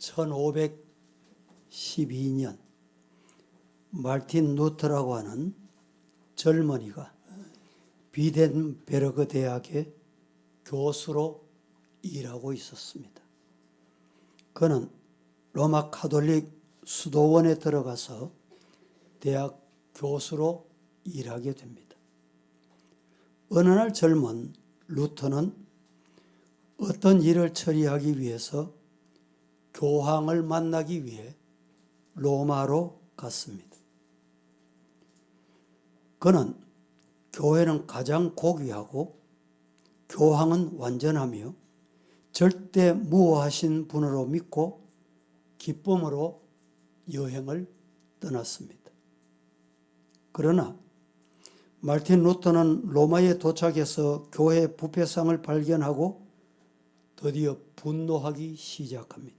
1512년 말틴 루터라고 하는 젊은이가 비덴베르그 대학의 교수로 일하고 있었습니다. 그는 로마 가톨릭 수도원에 들어가서 대학 교수로 일하게 됩니다. 어느 날 젊은 루터는 어떤 일을 처리하기 위해서 교황을 만나기 위해 로마로 갔습니다. 그는 교회는 가장 고귀하고 교황은 완전하며 절대 무오하신 분으로 믿고 기쁨으로 여행을 떠났습니다. 그러나 말틴 루터는 로마에 도착해서 교회 부패상을 발견하고 드디어 분노하기 시작합니다.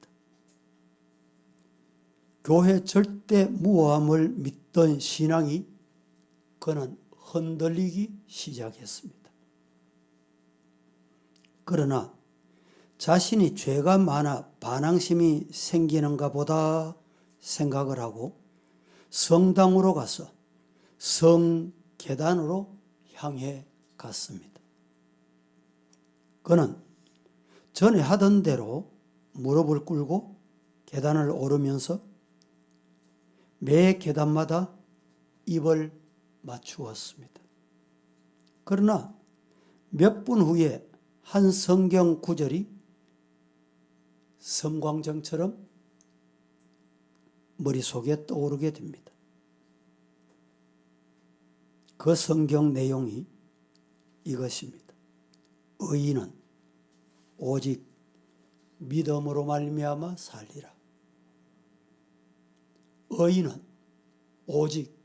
교회 절대 무오함을 믿던 신앙이 그는 흔들리기 시작했습니다. 그러나 자신이 죄가 많아 반항심이 생기는가 보다 생각을 하고 성당으로 가서 성계단으로 향해 갔습니다. 그는 전에 하던 대로 무릎을 꿇고 계단을 오르면서 매 계단마다 입을 맞추었습니다. 그러나 몇 분 후에 한 성경 구절이 섬광정처럼 머릿속에 떠오르게 됩니다. 그 성경 내용이 이것입니다. 의인은 오직 믿음으로 말미암아 살리라. 의인은 오직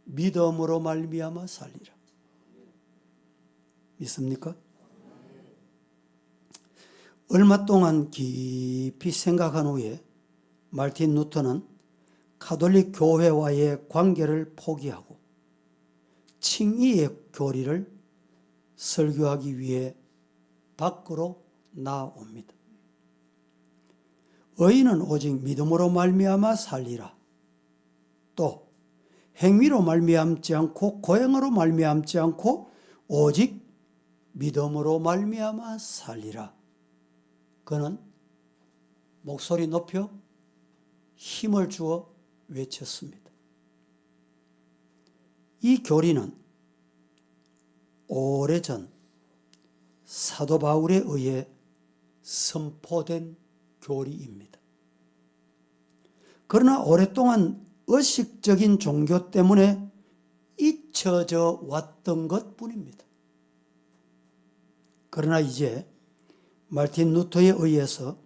믿음으로 말미암아 살리라. 믿습니까? 얼마 동안 깊이 생각한 후에 말틴 루터는 가톨릭 교회와의 관계를 포기하고 칭의의 교리를 설교하기 위해 밖으로 나옵니다. 의인은 오직 믿음으로 말미암아 살리라. 또 행위로 말미암지 않고 고행으로 말미암지 않고 오직 믿음으로 말미암아 살리라. 그는 목소리 높여 힘을 주어 외쳤습니다. 이 교리는 오래전 사도 바울에 의해 선포된 교리입니다. 그러나 오랫동안 의식적인 종교 때문에 잊혀져 왔던 것뿐입니다. 그러나 이제 말틴 루터에 의해서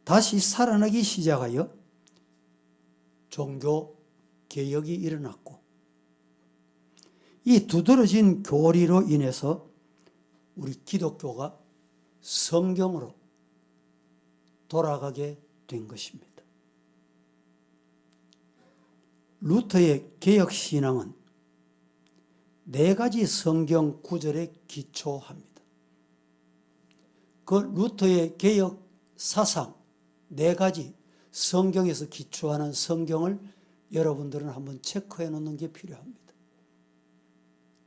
다시 살아나기 시작하여 종교 개혁이 일어났고 이 두드러진 교리로 인해서 우리 기독교가 성경으로 돌아가게 된 것입니다. 루터의 개혁신앙은 4가지 성경 구절에 기초합니다. 그 루터의 개혁 사상 4가지 성경에서 기초하는 성경을 여러분들은 한번 체크해 놓는 게 필요합니다.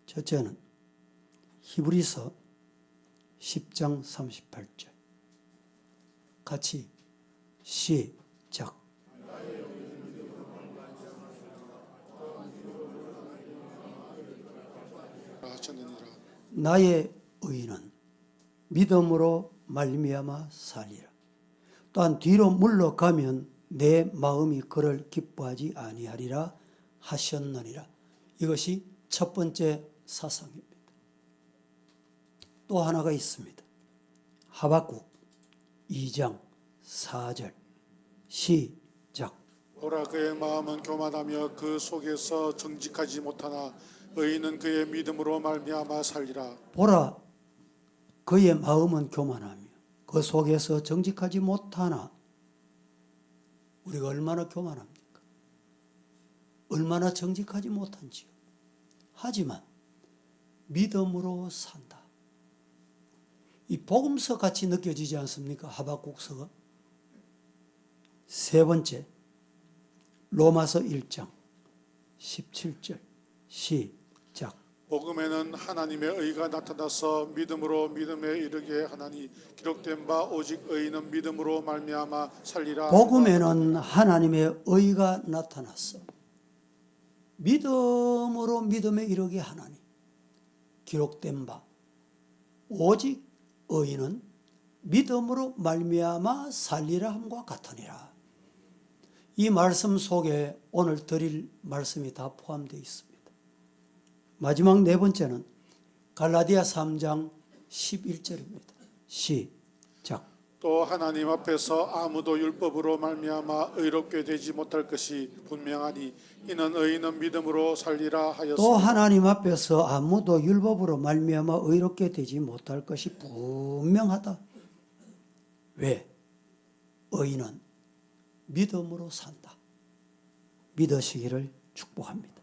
첫째는 히브리서 10장 38절. 같이 시작. 나의 의인은 믿음으로 말미암아 살리라. 또한 뒤로 물러가면 내 마음이 그를 기뻐하지 아니하리라 하셨느니라. 이것이 첫 번째 사상입니다. 또 하나가 있습니다. 하박국 2장 4절 시작. 보라 그의 마음은 교만하며 그 속에서 정직하지 못하나 의인은 그의 믿음으로 말미암아 살리라. 보라 그의 마음은 교만하며 그 속에서 정직하지 못하나. 우리가 얼마나 교만합니까? 얼마나 정직하지 못한지요. 하지만 믿음으로 산다. 이 복음서 같이 느껴지지 않습니까? 하박국서가. 세 번째, 로마서 1장 17절 시작. 복음에는 하나님의 의가 나타나서 믿음으로 믿음에 이르게 하나니 기록된 바 오직 의인은 믿음으로 말미암아 살리라. 복음에는 하나님의 의가 나타났어. 믿음으로 믿음에 이르게 하나니 기록된 바 오직 의인은 믿음으로 말미암아 살리라 함과 같으니라. 이 말씀 속에 오늘 드릴 말씀이 다 포함되어 있습니다. 마지막 네 번째는 갈라디아 3장 11절입니다. 시작. 또 하나님 앞에서 아무도 율법으로 말미암아 의롭게 되지 못할 것이 분명하니 이는 의인은 믿음으로 살리라 하였으니. 또 하나님 앞에서 아무도 율법으로 말미암아 의롭게 되지 못할 것이 분명하다. 왜? 의인은 믿음으로 산다. 믿으시기를 축복합니다.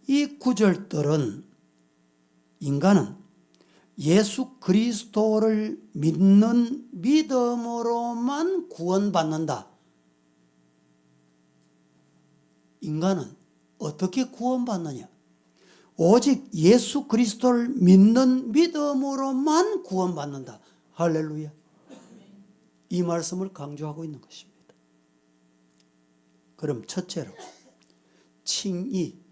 이 구절들은 인간은 예수 그리스도를 믿는 믿음으로만 구원받는다. 인간은 어떻게 구원받느냐? 오직 예수 그리스도를 믿는 믿음으로만 구원받는다. 할렐루야. 이 말씀을 강조하고 있는 것입니다. 그럼 첫째로 칭의.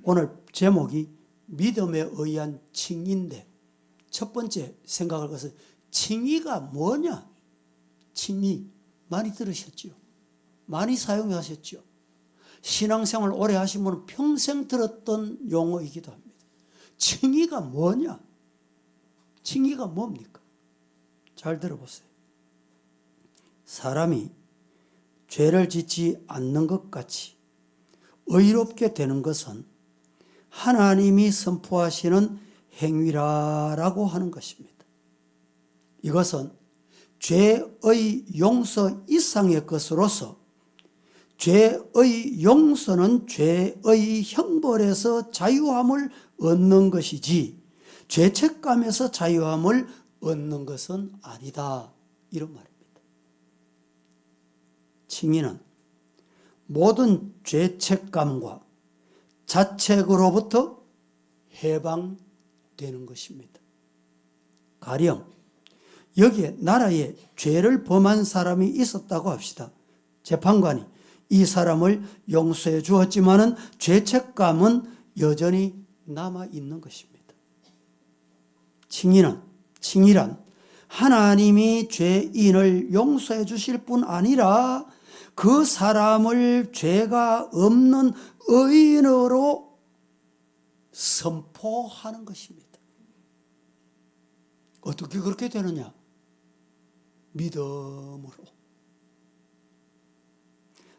오늘 제목이 믿음에 의한 칭의인데 첫 번째 생각할 것은 칭의가 뭐냐? 칭의 많이 들으셨죠? 많이 사용하셨죠? 신앙생활 오래 하신 분은 평생 들었던 용어이기도 합니다. 칭의가 뭐냐? 칭의가 뭡니까? 잘 들어보세요. 사람이 죄를 짓지 않는 것 같이 의롭게 되는 것은 하나님이 선포하시는 행위라고 하는 것입니다. 이것은 죄의 용서 이상의 것으로서 죄의 용서는 죄의 형벌에서 자유함을 얻는 것이지 죄책감에서 자유함을 얻는 것은 아니다. 이런 말입니다. 칭의는 모든 죄책감과 자책으로부터 해방되는 것입니다. 가령 여기에 나라에 죄를 범한 사람이 있었다고 합시다. 재판관이 이 사람을 용서해 주었지만은 죄책감은 여전히 남아 있는 것입니다. 칭의란 하나님이 죄인을 용서해 주실 뿐 아니라 그 사람을 죄가 없는 의인으로 선포하는 것입니다. 어떻게 그렇게 되느냐? 믿음으로.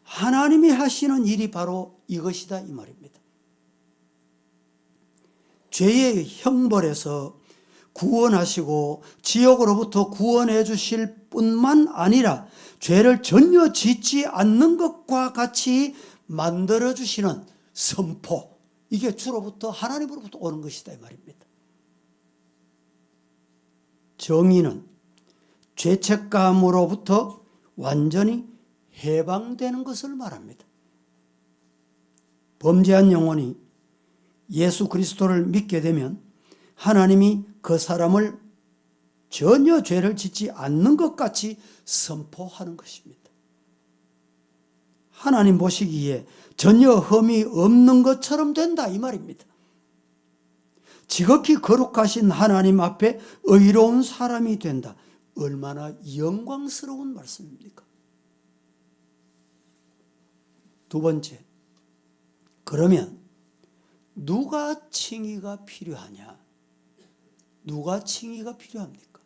하나님이 하시는 일이 바로 이것이다 이 말입니다. 죄의 형벌에서 구원하시고 지옥으로부터 구원해 주실 뿐만 아니라 죄를 전혀 짓지 않는 것과 같이 만들어 주시는 선포, 이게 주로부터 하나님으로부터 오는 것이다 이 말입니다. 정의는 죄책감으로부터 완전히 해방되는 것을 말합니다. 범죄한 영혼이 예수 그리스도를 믿게 되면 하나님이 그 사람을 전혀 죄를 짓지 않는 것 같이 선포하는 것입니다. 하나님 보시기에 전혀 흠이 없는 것처럼 된다 이 말입니다. 지극히 거룩하신 하나님 앞에 의로운 사람이 된다. 얼마나 영광스러운 말씀입니까? 두 번째, 그러면 누가 칭의가 필요하냐? 누가 칭의가 필요합니까?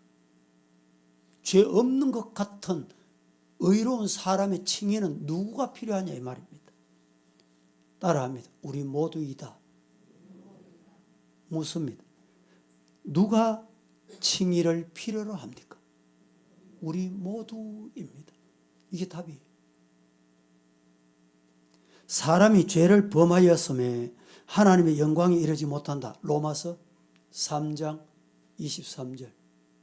죄 없는 것 같은 의로운 사람의 칭의는 누구가 필요하냐 이 말입니다. 따라합니다. 우리 모두이다. 묻습니다. 누가 칭의를 필요로 합니까? 우리 모두입니다. 이게 답이에요. 사람이 죄를 범하였음에 하나님의 영광이 이르지 못한다. 로마서 3장 23절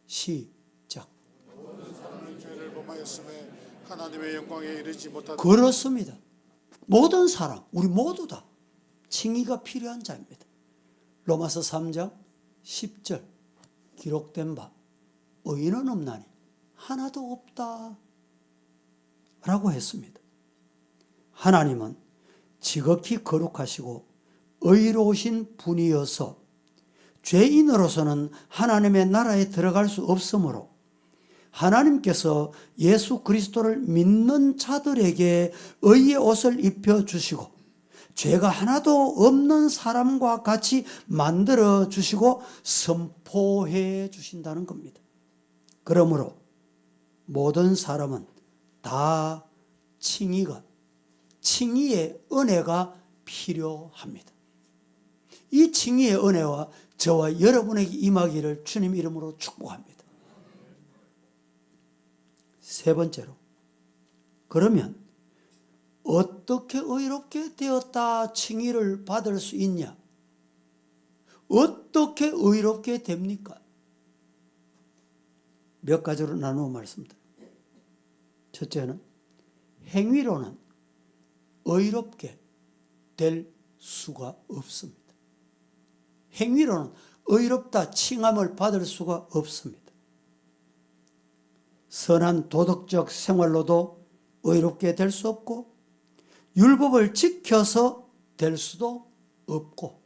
시작. 모든 사람이 죄를 범하였음에 하나님의 영광에 이르지 못하다. 그렇습니다. 모든 사람, 우리 모두 다 칭의가 필요한 자입니다. 로마서 3장 10절 기록된 바 의인은 없나니 하나도 없다 라고 했습니다. 하나님은 지극히 거룩하시고 의로우신 분이어서 죄인으로서는 하나님의 나라에 들어갈 수 없으므로 하나님께서 예수 그리스도를 믿는 자들에게 의의 옷을 입혀주시고 죄가 하나도 없는 사람과 같이 만들어 주시고 선포해 주신다는 겁니다. 그러므로 모든 사람은 다 칭의의 은혜가 필요합니다. 이 칭의의 은혜와 저와 여러분에게 임하기를 주님 이름으로 축복합니다. 세 번째로, 그러면 어떻게 의롭게 되었다 칭의를 받을 수 있냐? 어떻게 의롭게 됩니까? 몇 가지로 나누어 말씀드립니다. 첫째는 행위로는 의롭게 될 수가 없습니다. 행위로는 의롭다 칭함을 받을 수가 없습니다. 선한 도덕적 생활로도 의롭게 될 수 없고 율법을 지켜서 될 수도 없고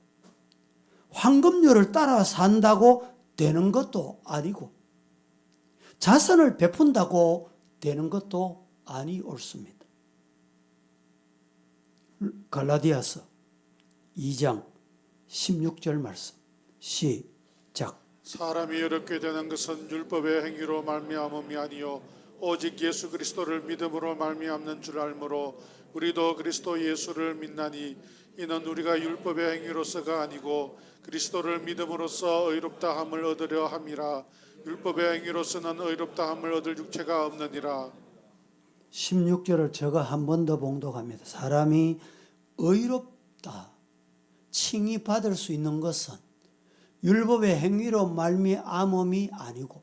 황금률을 따라 산다고 되는 것도 아니고 자선을 베푼다고 되는 것도 아니 옳습니다. 갈라디아서 2장 16절 말씀 시작. 사람이 어렵게 되는 것은 율법의 행위로 말미암음이 아니요 오직 예수 그리스도를 믿음으로 말미암는 줄 알므로 우리도 그리스도 예수를 믿나니 이는 우리가 율법의 행위로서가 아니고 그리스도를 믿음으로써 의롭다 함을 얻으려 함이라. 율법의 행위로서는 의롭다 함을 얻을 육체가 없느니라. 16절을 제가 한 번 더 봉독합니다. 사람이 의롭다 칭의 받을 수 있는 것은 율법의 행위로 말미암음이 아니고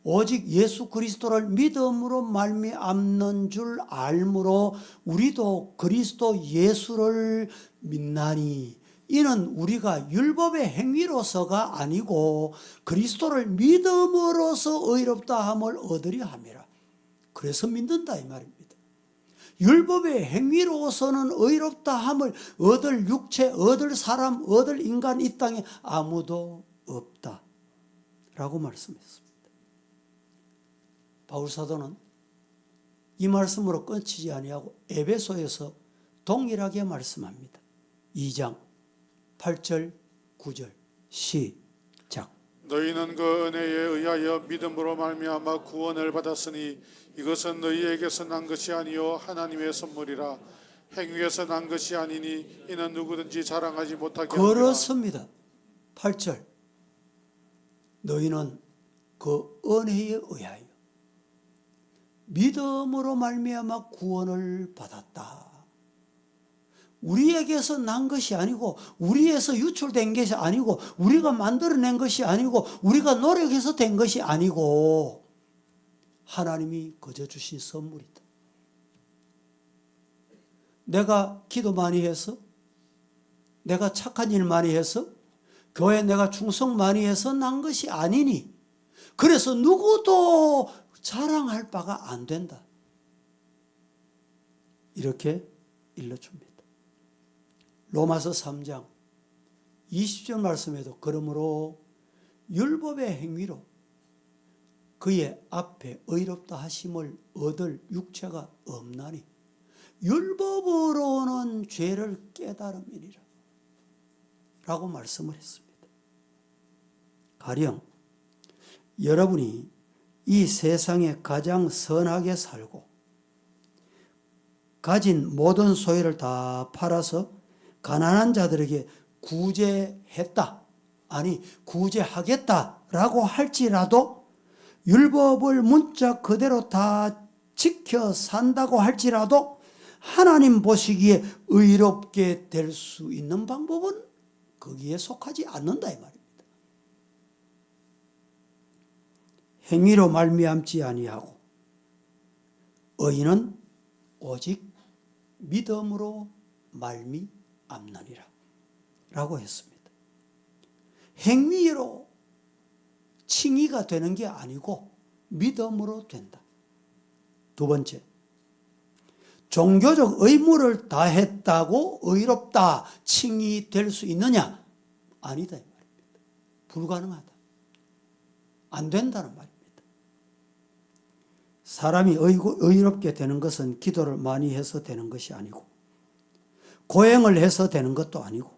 오직 예수 그리스도를 믿음으로 말미암는 줄 알므로 우리도 그리스도 예수를 믿나니 이는 우리가 율법의 행위로서가 아니고 그리스도를 믿음으로써 의롭다 함을 얻으려 함이라. 그래서 믿는다 이 말입니다. 율법의 행위로서는 의롭다 함을 얻을 육체, 얻을 사람, 얻을 인간 이 땅에 아무도 없다 라고 말씀했습니다. 바울사도는 이 말씀으로 끝이지 아니하고 에베소에서 동일하게 말씀합니다. 2장 8절 9절 시작. 너희는 그 은혜에 의하여 믿음으로 말미암아 구원을 받았으니 이것은 너희에게서 난 것이 아니요 하나님의 선물이라. 행위에서 난 것이 아니니 이는 누구든지 자랑하지 못하게 하리라. 그렇습니다. 8절 너희는 그 은혜에 의하여 믿음으로 말미암아 구원을 받았다. 우리에게서 난 것이 아니고 우리에서 유출된 것이 아니고 우리가 만들어낸 것이 아니고 우리가 노력해서 된 것이 아니고 하나님이 거저 주신 선물이다. 내가 기도 많이 해서 내가 착한 일 많이 해서 교회에 내가 충성 많이 해서 난 것이 아니니 그래서 누구도 자랑할 바가 안 된다. 이렇게 일러줍니다. 로마서 3장 20절 말씀에도 그러므로 율법의 행위로 그의 앞에 의롭다 하심을 얻을 육체가 없나니 율법으로는 죄를 깨달음이니라 라고 말씀을 했습니다. 가령 여러분이 이 세상에 가장 선하게 살고 가진 모든 소유를 다 팔아서 가난한 자들에게 구제했다, 아니 구제하겠다라고 할지라도 율법을 문자 그대로 다 지켜 산다고 할지라도 하나님 보시기에 의롭게 될 수 있는 방법은 거기에 속하지 않는다 이 말입니다. 행위로 말미암지 아니하고 의인은 오직 믿음으로 말미암느니라 라고 했습니다. 행위로 칭의가 되는 게 아니고 믿음으로 된다. 두 번째, 종교적 의무를 다했다고 의롭다 칭의될 수 있느냐? 아니다 이 말입니다. 불가능하다. 안 된다는 말입니다. 사람이 의롭게 되는 것은 기도를 많이 해서 되는 것이 아니고 고행을 해서 되는 것도 아니고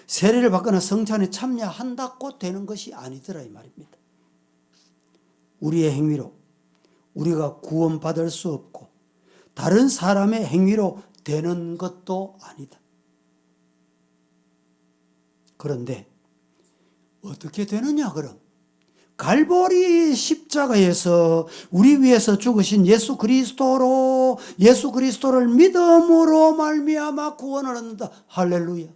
세례를 받거나 성찬에 참여한다고 되는 것이 아니더라 이 말입니다. 우리의 행위로 우리가 구원받을 수 없고 다른 사람의 행위로 되는 것도 아니다. 그런데 어떻게 되느냐 그럼? 갈보리 십자가에서 우리 위해서 죽으신 예수 그리스도로 예수 그리스도를 믿음으로 말미암아 구원을 얻는다. 할렐루야.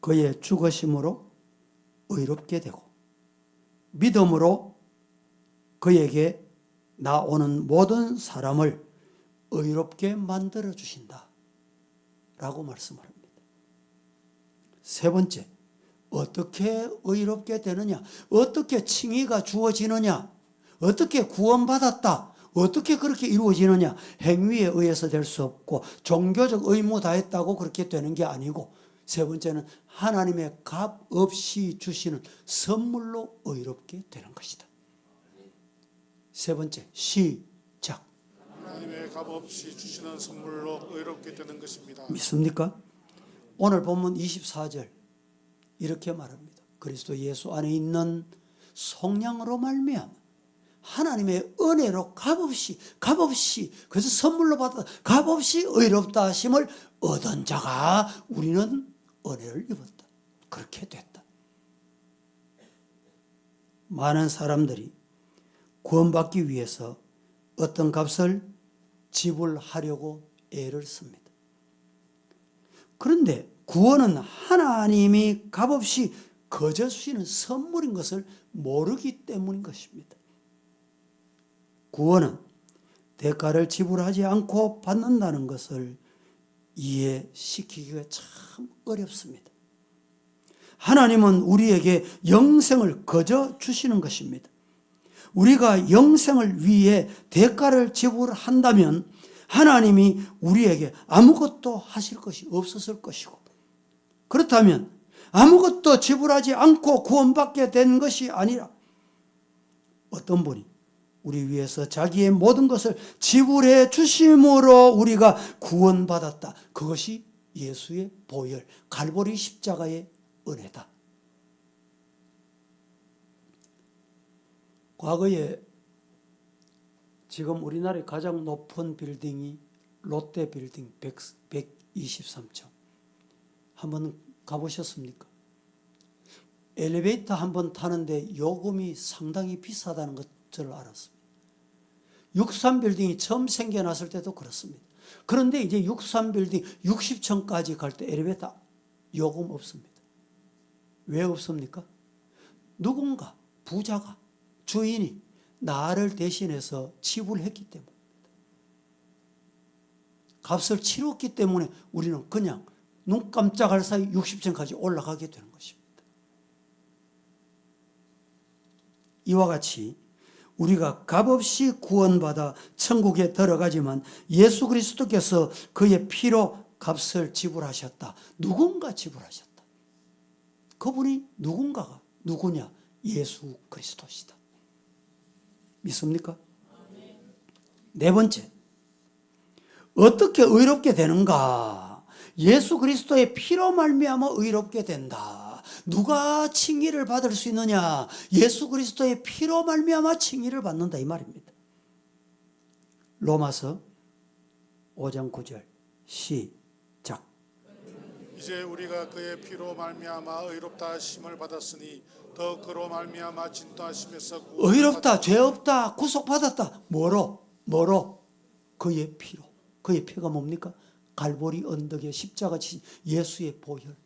그의 죽으심으로 의롭게 되고 믿음으로 그에게 나오는 모든 사람을 의롭게 만들어 주신다 라고 말씀을 합니다. 세 번째, 어떻게 의롭게 되느냐? 어떻게 칭의가 주어지느냐? 어떻게 구원받았다? 어떻게 그렇게 이루어지느냐? 행위에 의해서 될 수 없고 종교적 의무 다했다고 그렇게 되는 게 아니고 세 번째는 하나님의 값 없이 주시는 선물로 의롭게 되는 것이다. 세 번째, 시작. 하나님의 값 없이 주시는 선물로 의롭게 되는 것입니다. 믿습니까? 오늘 본문 24절 이렇게 말합니다. 그리스도 예수 안에 있는 속량으로 말미암아 하나님의 은혜로 값없이 그래서 선물로 받아 값없이 의롭다 하심을 얻은 자가 우리는 은혜를 입었다. 그렇게 됐다. 많은 사람들이 구원받기 위해서 어떤 값을 지불하려고 애를 씁니다. 그런데 구원은 하나님이 값없이 거저 주시는 선물인 것을 모르기 때문인 것입니다. 구원은 대가를 지불하지 않고 받는다는 것을 이해시키기가 참 어렵습니다. 하나님은 우리에게 영생을 거저 주시는 것입니다. 우리가 영생을 위해 대가를 지불한다면 하나님이 우리에게 아무것도 하실 것이 없었을 것이고 그렇다면 아무것도 지불하지 않고 구원받게 된 것이 아니라 어떤 분이 우리 위해서 자기의 모든 것을 지불해 주심으로 우리가 구원받았다. 그것이 예수의 보혈, 갈보리 십자가의 은혜다. 과거에 지금 우리나라의 가장 높은 빌딩이 롯데 빌딩 123층. 한번 가보셨습니까? 엘리베이터 한번 타는데 요금이 상당히 비싸다는 것을 알았습니다. 63빌딩이 처음 생겨났을 때도 그렇습니다. 그런데 이제 63빌딩 60층까지 갈 때 엘리베이터 요금 없습니다. 왜 없습니까? 누군가 부자가 주인이 나를 대신해서 지불했기 때문입니다. 값을 치렀기 때문에 우리는 그냥 눈 깜짝할 사이 60층까지 올라가게 되는 것입니다. 이와 같이 우리가 값없이 구원받아 천국에 들어가지만 예수 그리스도께서 그의 피로 값을 지불하셨다. 누군가 지불하셨다. 그분이 누군가가 누구냐? 예수 그리스도시다. 믿습니까? 네 번째, 어떻게 의롭게 되는가? 예수 그리스도의 피로 말미암아 의롭게 된다. 누가 칭의를 받을 수 있느냐? 예수 그리스도의 피로 말미암아 칭의를 받는다 이 말입니다. 로마서 5장 9절 시작. 이제 우리가 그의 피로 말미암아 의롭다 하심을 받았으니 더 그로 말미암아 진노하심에서 의롭다, 죄 없다, 구속받았다. 뭐로? 그의 피로. 그의 피가 뭡니까? 갈보리 언덕에 십자가 지신 예수의 보혈.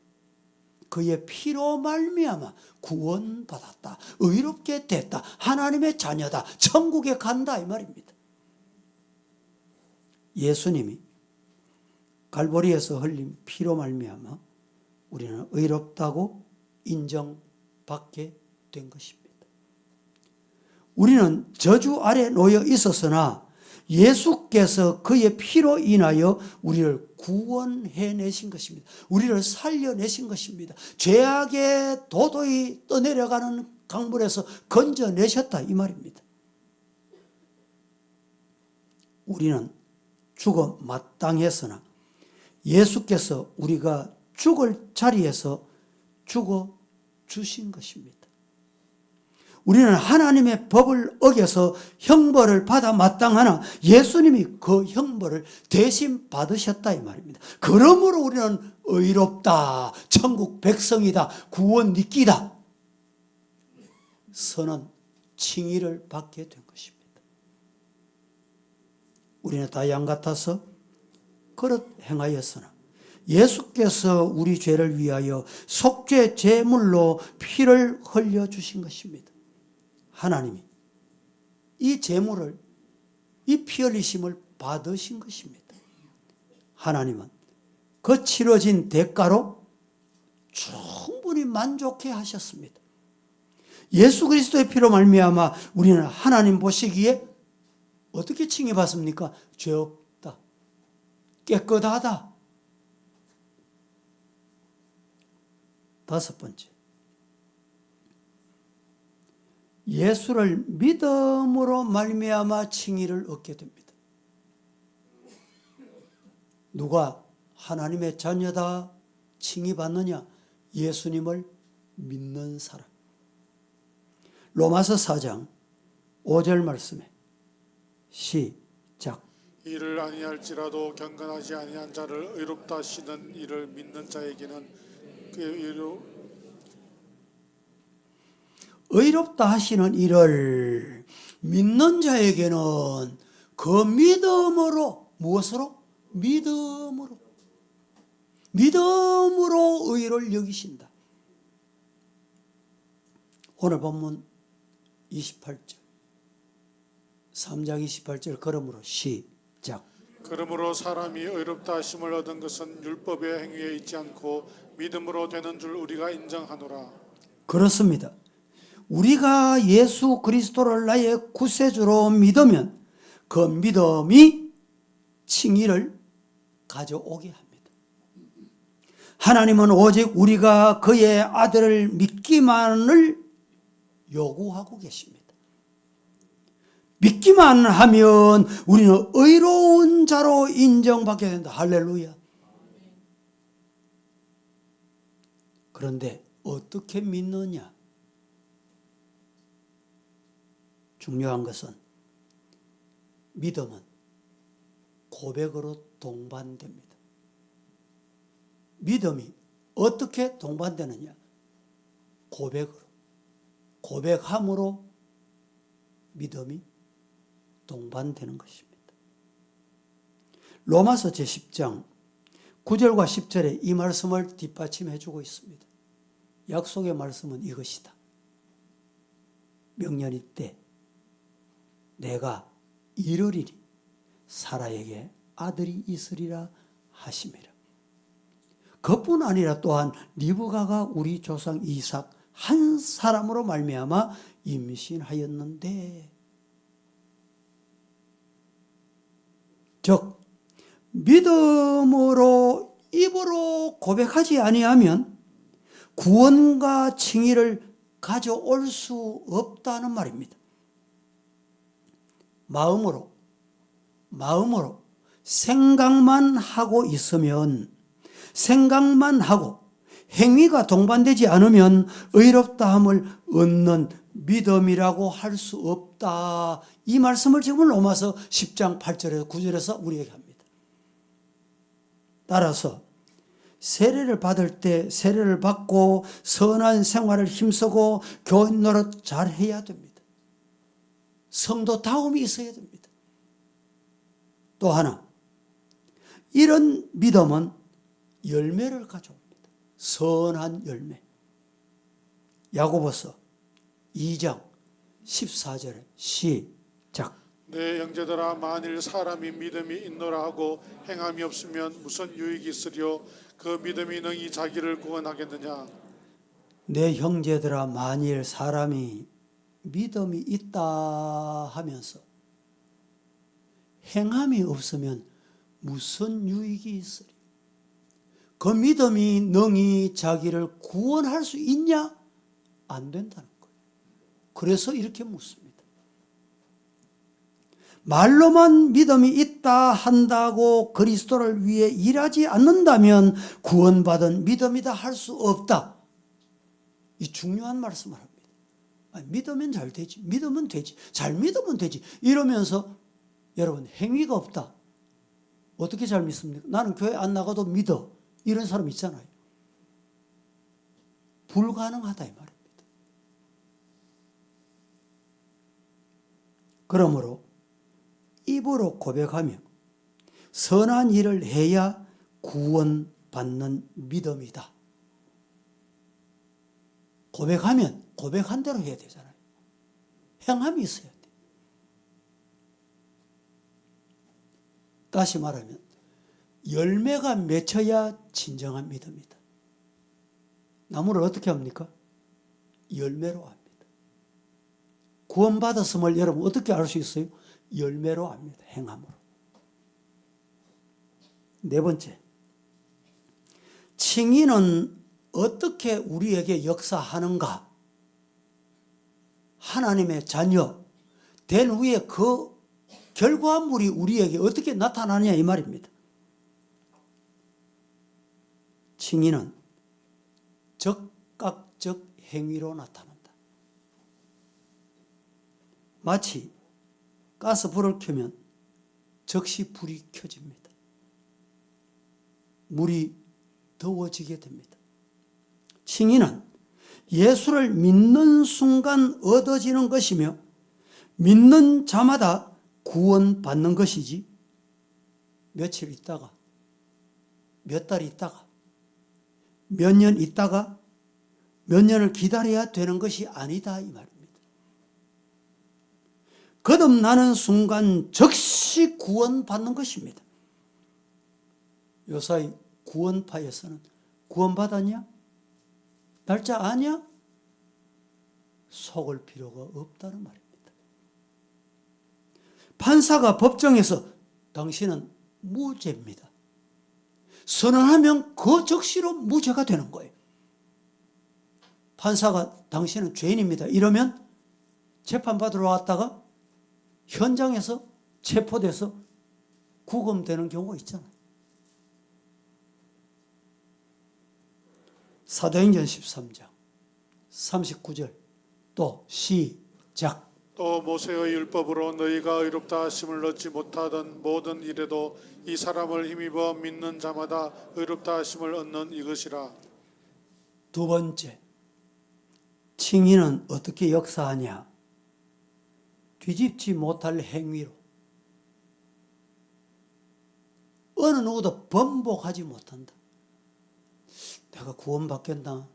그의 피로 말미암아 구원받았다. 의롭게 됐다. 하나님의 자녀다. 천국에 간다 이 말입니다. 예수님이 갈보리에서 흘린 피로 말미암아 우리는 의롭다고 인정받게 된 것입니다. 우리는 저주 아래 놓여 있었으나 예수께서 그의 피로 인하여 우리를 구원해내신 것입니다. 우리를 살려내신 것입니다. 죄악에 도도히 떠내려가는 강물에서 건져내셨다 이 말입니다. 우리는 죽어 마땅했으나 예수께서 우리가 죽을 자리에서 죽어 주신 것입니다. 우리는 하나님의 법을 어겨서 형벌을 받아 마땅하나 예수님이 그 형벌을 대신 받으셨다 이 말입니다. 그러므로 우리는 의롭다, 천국 백성이다, 구원 니끼다, 선언, 칭의를 받게 된 것입니다. 우리는 다 양 같아서 그릇 행하였으나 예수께서 우리 죄를 위하여 속죄 제물로 피를 흘려주신 것입니다. 하나님이 이 제물을, 이 피 흘리심을 받으신 것입니다. 하나님은 그 치러진 대가로 충분히 만족해 하셨습니다. 예수 그리스도의 피로 말미암아 우리는 하나님 보시기에 어떻게 칭의받습니까? 죄 없다, 깨끗하다. 다섯 번째, 예수를 믿음으로 말미암아 칭의를 얻게 됩니다. 누가 하나님의 자녀다 칭의받느냐? 예수님을 믿는 사람. 로마서 4장 5절 말씀에 시작. 이를 아니할지라도 경건하지 아니한 자를 의롭다 하시는 이를 믿는 자에게는 그의 의롭다 하시는 이를 믿는 자에게는 그 믿음으로, 무엇으로? 믿음으로 의를 여기신다. 오늘 본문 28절 3장 28절 그러므로 시작. 그러므로 사람이 의롭다 하심을 얻은 것은 율법의 행위에 있지 않고 믿음으로 되는 줄 우리가 인정하노라. 그렇습니다. 우리가 예수 그리스도를 나의 구세주로 믿으면 그 믿음이 칭의를 가져오게 합니다. 하나님은 오직 우리가 그의 아들을 믿기만을 요구하고 계십니다. 믿기만 하면 우리는 의로운 자로 인정받게 된다. 할렐루야. 그런데 어떻게 믿느냐? 중요한 것은 믿음은 고백으로 동반됩니다. 믿음이 어떻게 동반되느냐? 고백으로. 고백함으로 믿음이 동반되는 것입니다. 로마서 제10장 9절과 10절에 이 말씀을 뒷받침해 주고 있습니다. 약속의 말씀은 이것이다. 명년이 때 내가 이르리니 사라에게 아들이 있으리라 하심이라. 그뿐 아니라 또한 리브가가 우리 조상 이삭 한 사람으로 말미암아 임신하였는데, 즉 믿음으로 입으로 고백하지 아니하면 구원과 칭의를 가져올 수 없다는 말입니다. 마음으로 생각만 하고 있으면, 생각만 하고 행위가 동반되지 않으면 의롭다함을 얻는 믿음이라고 할 수 없다. 이 말씀을 지금 로마서 10장 8절에서 9절에서 우리에게 합니다. 따라서 세례를 받을 때 세례를 받고 선한 생활을 힘쓰고 교인 노릇 잘 해야 됩니다. 성도다움이 있어야 됩니다. 또 하나, 이런 믿음은 열매를 가져옵니다. 선한 열매. 야고보서 2장 14절에 시작. 내 형제들아, 만일 사람이 믿음이 있노라 하고 행함이 없으면 무슨 유익이 있으리요? 그 믿음이 능히 자기를 구원하겠느냐? 내 형제들아, 만일 사람이 믿음이 있다 하면서 행함이 없으면 무슨 유익이 있으리? 그 믿음이 능히 자기를 구원할 수 있냐? 안 된다는 거예요. 그래서 이렇게 묻습니다. 말로만 믿음이 있다 한다고 그리스도를 위해 일하지 않는다면 구원받은 믿음이다 할 수 없다. 이 중요한 말씀을 합니다. 아니, 믿으면 잘 되지. 믿으면 되지. 잘 믿으면 되지. 이러면서 여러분, 행위가 없다. 어떻게 잘 믿습니까? 나는 교회 안 나가도 믿어. 이런 사람 있잖아요. 불가능하다 이 말입니다. 그러므로 입으로 고백하며 선한 일을 해야 구원받는 믿음이다. 고백하면 고백한 대로 해야 되잖아요. 행함이 있어야 돼. 다시 말하면 열매가 맺혀야 진정한 믿음이다. 나무를 어떻게 합니까? 열매로 압니다. 구원받았음을 여러분 어떻게 알 수 있어요? 열매로 압니다. 행함으로. 네 번째, 칭의는 어떻게 우리에게 역사하는가? 하나님의 자녀 된 후에 그 결과물이 우리에게 어떻게 나타나냐 이 말입니다. 칭의는 적각적 행위로 나타난다. 마치 가스불을 켜면 즉시 불이 켜집니다. 물이 더워지게 됩니다. 칭의는 예수를 믿는 순간 얻어지는 것이며 믿는 자마다 구원받는 것이지 며칠 있다가 몇 달 있다가 몇 년 있다가 몇 년을 기다려야 되는 것이 아니다 이 말입니다. 거듭나는 순간 즉시 구원받는 것입니다. 요사이 구원파에서는 구원받았냐? 날짜 아냐? 속을 필요가 없다는 말입니다. 판사가 법정에서 당신은 무죄입니다. 선언하면 그 즉시로 무죄가 되는 거예요. 판사가 당신은 죄인입니다. 이러면 재판받으러 왔다가 현장에서 체포돼서 구금되는 경우가 있잖아요. 사도행전 13장 39절 또 시작. 또 모세의 율법으로 너희가 의롭다 하심을 얻지 못하던 모든 일에도 이 사람을 힘입어 믿는 자마다 의롭다 하심을 얻는 이것이라. 두 번째, 칭의는 어떻게 역사하냐? 뒤집지 못할 행위로. 어느 누구도 번복하지 못한다. 내가 구원받겠나?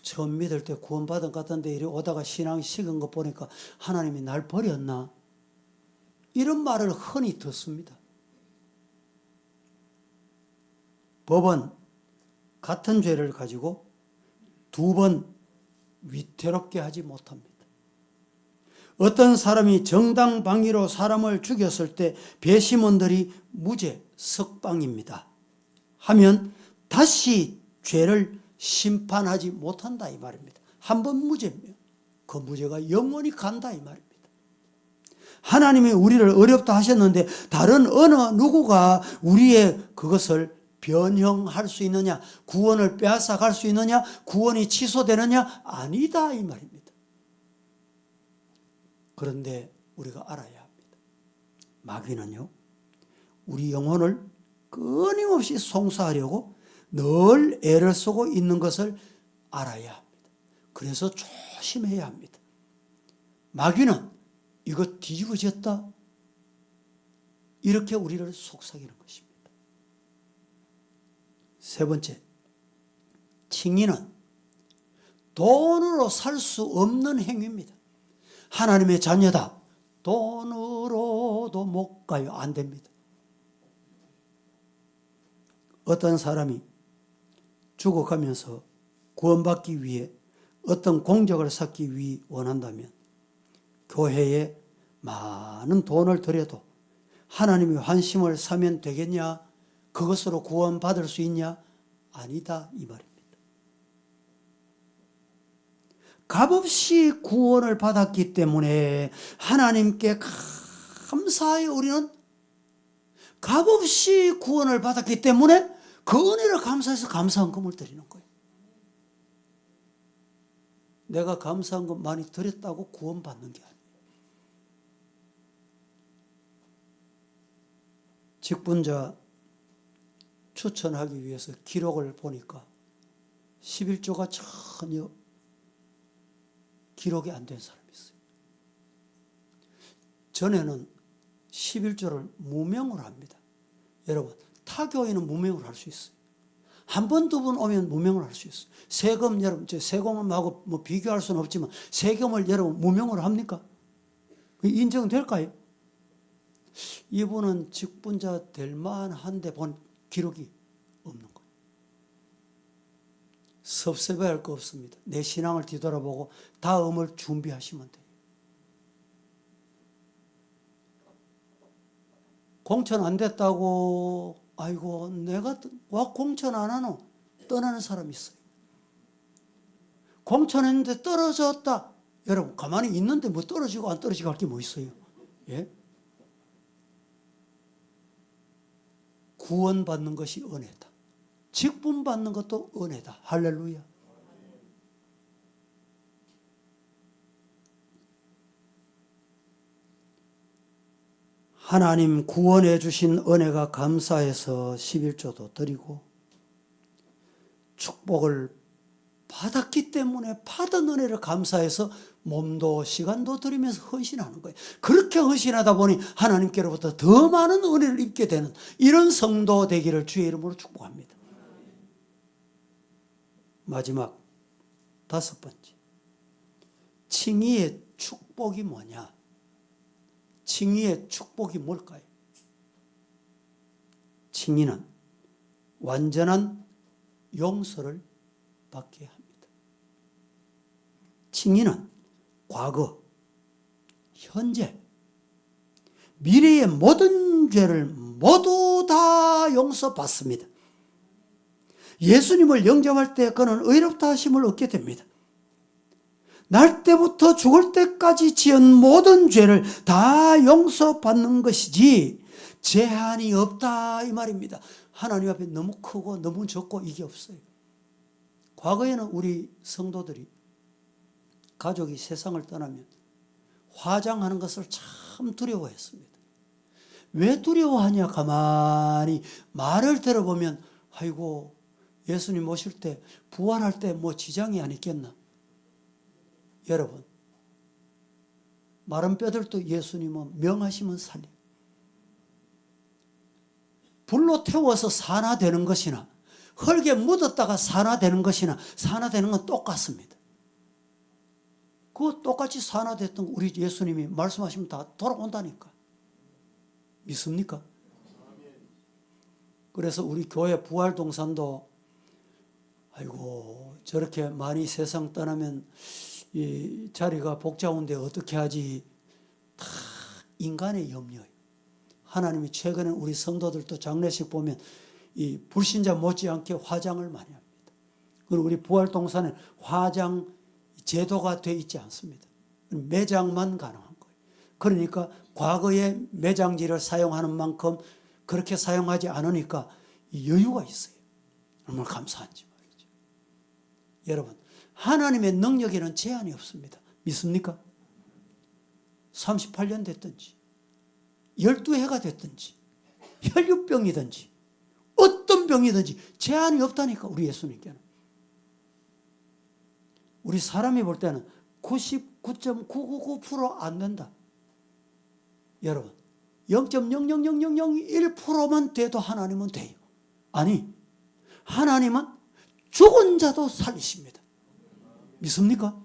처음 믿을 때 구원받은 것 같은데 이리 오다가 신앙 식은 거 보니까 하나님이 날 버렸나? 이런 말을 흔히 듣습니다. 법은 같은 죄를 가지고 두 번 위태롭게 하지 못합니다. 어떤 사람이 정당방위로 사람을 죽였을 때 배심원들이 무죄 석방입니다 하면 다시 죄를 심판하지 못한다 이 말입니다. 한 번 무죄면 그 무죄가 영원히 간다 이 말입니다. 하나님이 우리를 어렵다 하셨는데 다른 어느 누구가 우리의 그것을 변형할 수 있느냐? 구원을 빼앗아갈 수 있느냐? 구원이 취소되느냐? 아니다 이 말입니다. 그런데 우리가 알아야 합니다. 마귀는요, 우리 영혼을 끊임없이 송사하려고 늘 애를 쓰고 있는 것을 알아야 합니다. 그래서 조심해야 합니다. 마귀는 이거 뒤집어졌다 이렇게 우리를 속삭이는 것입니다. 세 번째, 칭의는 돈으로 살 수 없는 행위입니다. 하나님의 자녀다. 돈으로도 못 가요. 안 됩니다. 어떤 사람이 죽어가면서 구원받기 위해 어떤 공적을 쌓기 위해 원한다면 교회에 많은 돈을 들여도 하나님의 환심을 사면 되겠냐? 그것으로 구원받을 수 있냐? 아니다 이 말입니다. 값없이 구원을 받았기 때문에 하나님께 감사하여 우리는 값없이 구원을 받았기 때문에 그 은혜를 감사해서 감사헌금을 드리는 거예요. 내가 감사헌금 많이 드렸다고 구원받는 게 아니에요. 직분자 추천하기 위해서 기록을 보니까 11조가 전혀 기록이 안 된 사람이 있어요. 전에는 11조를 무명으로 합니다. 여러분, 타교회는 무명으로 할 수 있어요. 한 번, 두 번 오면 무명으로 할 수 있어요. 세금, 여러분, 세금하고 뭐 비교할 수는 없지만 세금을 여러분 무명으로 합니까? 인정될까요? 이분은 직분자 될 만한데 본 기록이 없는 거예요. 섭섭해할 거 없습니다. 내 신앙을 뒤돌아보고 다음을 준비하시면 돼요. 공천 안 됐다고 아이고 내가 와 공천 안 하노 떠나는 사람이 있어요. 공천했는데 떨어졌다. 여러분 가만히 있는데 뭐 떨어지고 안 떨어지고 할 게 뭐 있어요? 예? 구원받는 것이 은혜다. 직분 받는 것도 은혜다. 할렐루야. 하나님 구원해 주신 은혜가 감사해서 11조도 드리고 축복을 받았기 때문에 받은 은혜를 감사해서 몸도 시간도 드리면서 헌신하는 거예요. 그렇게 헌신하다 보니 하나님께로부터 더 많은 은혜를 입게 되는 이런 성도 되기를 주의 이름으로 축복합니다. 마지막 5번째, 칭의의 축복이 뭐냐? 칭의의 축복이 뭘까요? 칭의는 완전한 용서를 받게 합니다. 칭의는 과거, 현재, 미래의 모든 죄를 모두 다 용서받습니다. 예수님을 영접할 때 그는 의롭다 하심을 얻게 됩니다. 날 때부터 죽을 때까지 지은 모든 죄를 다 용서받는 것이지 제한이 없다 이 말입니다. 하나님 앞에 너무 크고 너무 적고 이게 없어요. 과거에는 우리 성도들이 가족이 세상을 떠나면 화장하는 것을 참 두려워했습니다. 왜 두려워하냐 가만히 말을 들어보면 아이고 예수님 오실 때 부활할 때 뭐 지장이 안 있겠나. 여러분 마른 뼈들도 예수님은 명하시면 살려. 불로 태워서 산화되는 것이나 흙에 묻었다가 산화되는 것이나 산화되는 건 똑같습니다. 그 똑같이 산화됐던 우리 예수님이 말씀하시면 다 돌아온다니까. 믿습니까? 그래서 우리 교회 부활동산도 아이고 저렇게 많이 세상 떠나면 이 자리가 복잡한데 어떻게 하지? 다 인간의 염려예요. 하나님이 최근에 우리 성도들도 장례식 보면 이 불신자 못지않게 화장을 많이 합니다. 그리고 우리 부활동산에 화장 제도가 되어 있지 않습니다. 매장만 가능한 거예요. 그러니까 과거에 매장지를 사용하는 만큼 그렇게 사용하지 않으니까 여유가 있어요. 얼마나 감사한지 말이죠. 여러분 하나님의 능력에는 제한이 없습니다. 믿습니까? 38년 됐든지 12해가 됐든지 혈류병이든지 어떤 병이든지 제한이 없다니까 우리 예수님께는. 우리 사람이 볼 때는 99.999% 안 된다. 여러분 0.00001%만 돼도 하나님은 돼요. 아니 하나님은 죽은 자도 살리십니다. 믿습니까?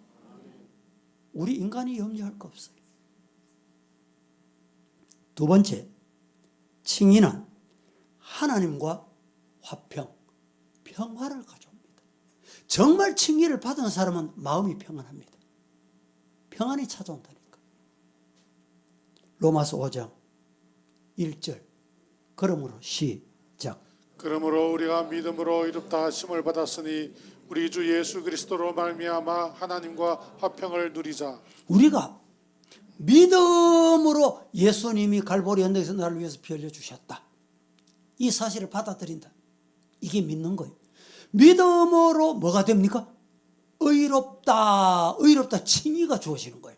우리 인간이 염려할 거 없어요. 두 번째, 칭의는 하나님과 화평, 평화를 가져옵니다. 정말 칭의를 받은 사람은 마음이 평안합니다. 평안이 찾아온다니까. 로마서 5장 1절. 그러므로 시작. 그러므로 우리가 믿음으로 이롭다 하심을 받았으니 우리 주 예수 그리스도로 말미암아 하나님과 화평을 누리자. 우리가 믿음으로 예수님이 갈보리 언덕에서 나를 위해서 피 흘려 주셨다. 이 사실을 받아들인다. 이게 믿는 거예요. 믿음으로 뭐가 됩니까? 의롭다. 의롭다. 칭의가 주어지는 거예요.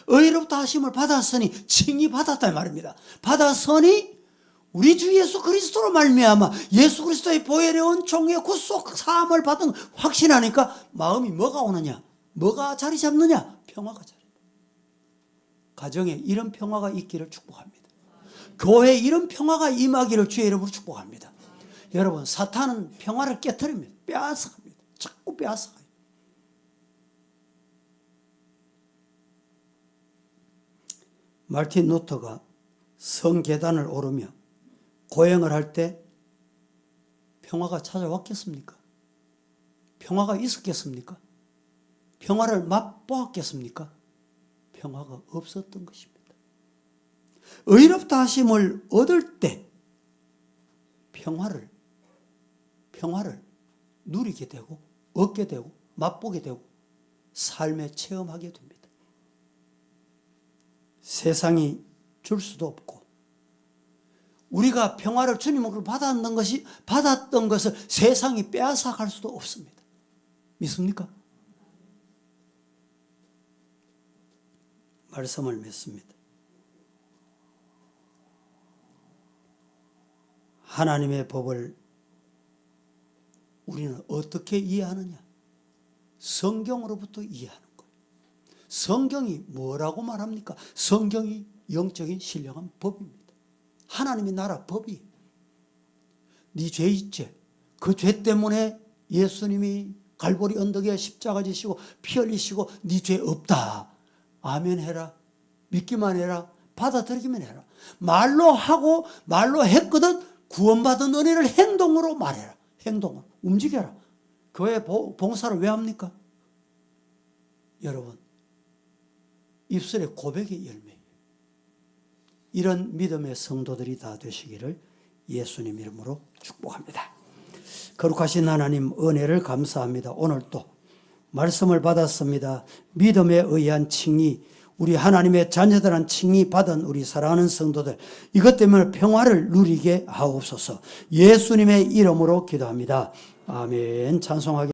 의롭다 하심을 받았으니 칭의 받았다 말입니다. 받았으니 우리 주 예수 그리스도로 말미암아 예수 그리스도의 보혈의 은총의 구속 사함을 받은 확신하니까 마음이 뭐가 오느냐? 뭐가 자리 잡느냐? 평화가 자리. 가정에 이런 평화가 있기를 축복합니다. 교회에 이런 평화가 임하기를 주의 이름으로 축복합니다. 여러분, 사탄은 평화를 깨트립니다. 빼앗아갑니다. 자꾸 빼앗아가요. 마르틴 루터가 성계단을 오르며 고행을 할 때 평화가 찾아왔겠습니까? 평화가 있었겠습니까? 평화를 맛보았겠습니까? 평화가 없었던 것입니다. 의롭다 하심을 얻을 때 평화를 누리게 되고 얻게 되고 맛보게 되고 삶에 체험하게 됩니다. 세상이 줄 수도 없고 우리가 평화를 주님으로 받았던 것을 세상이 빼앗아 갈 수도 없습니다. 믿습니까? 말씀을 맺습니다. 하나님의 법을 우리는 어떻게 이해하느냐? 성경으로부터 이해하는 거예요. 성경이 뭐라고 말합니까? 성경이 영적인 신령한 법입니다. 하나님의 나라 법이. 네 죄 있지? 그 죄 때문에 예수님이 갈보리 언덕에 십자가 지시고 피 흘리시고 네 죄 없다. 아멘 해라. 믿기만 해라. 받아들이기만 해라. 말로 하고 말로 했거든 구원받은 은혜를 행동으로 말해라. 행동으로 움직여라. 교회 봉사를 왜 합니까? 여러분, 입술에 고백의 열매예요. 이런 믿음의 성도들이 다 되시기를 예수님 이름으로 축복합니다. 거룩하신 하나님 은혜를 감사합니다. 오늘 또 말씀을 받았습니다. 믿음에 의한 칭의, 우리 하나님의 자녀들한 칭의 받은 우리 사랑하는 성도들, 이것 때문에 평화를 누리게 하옵소서. 예수님의 이름으로 기도합니다. 아멘. 찬송하겠습니다.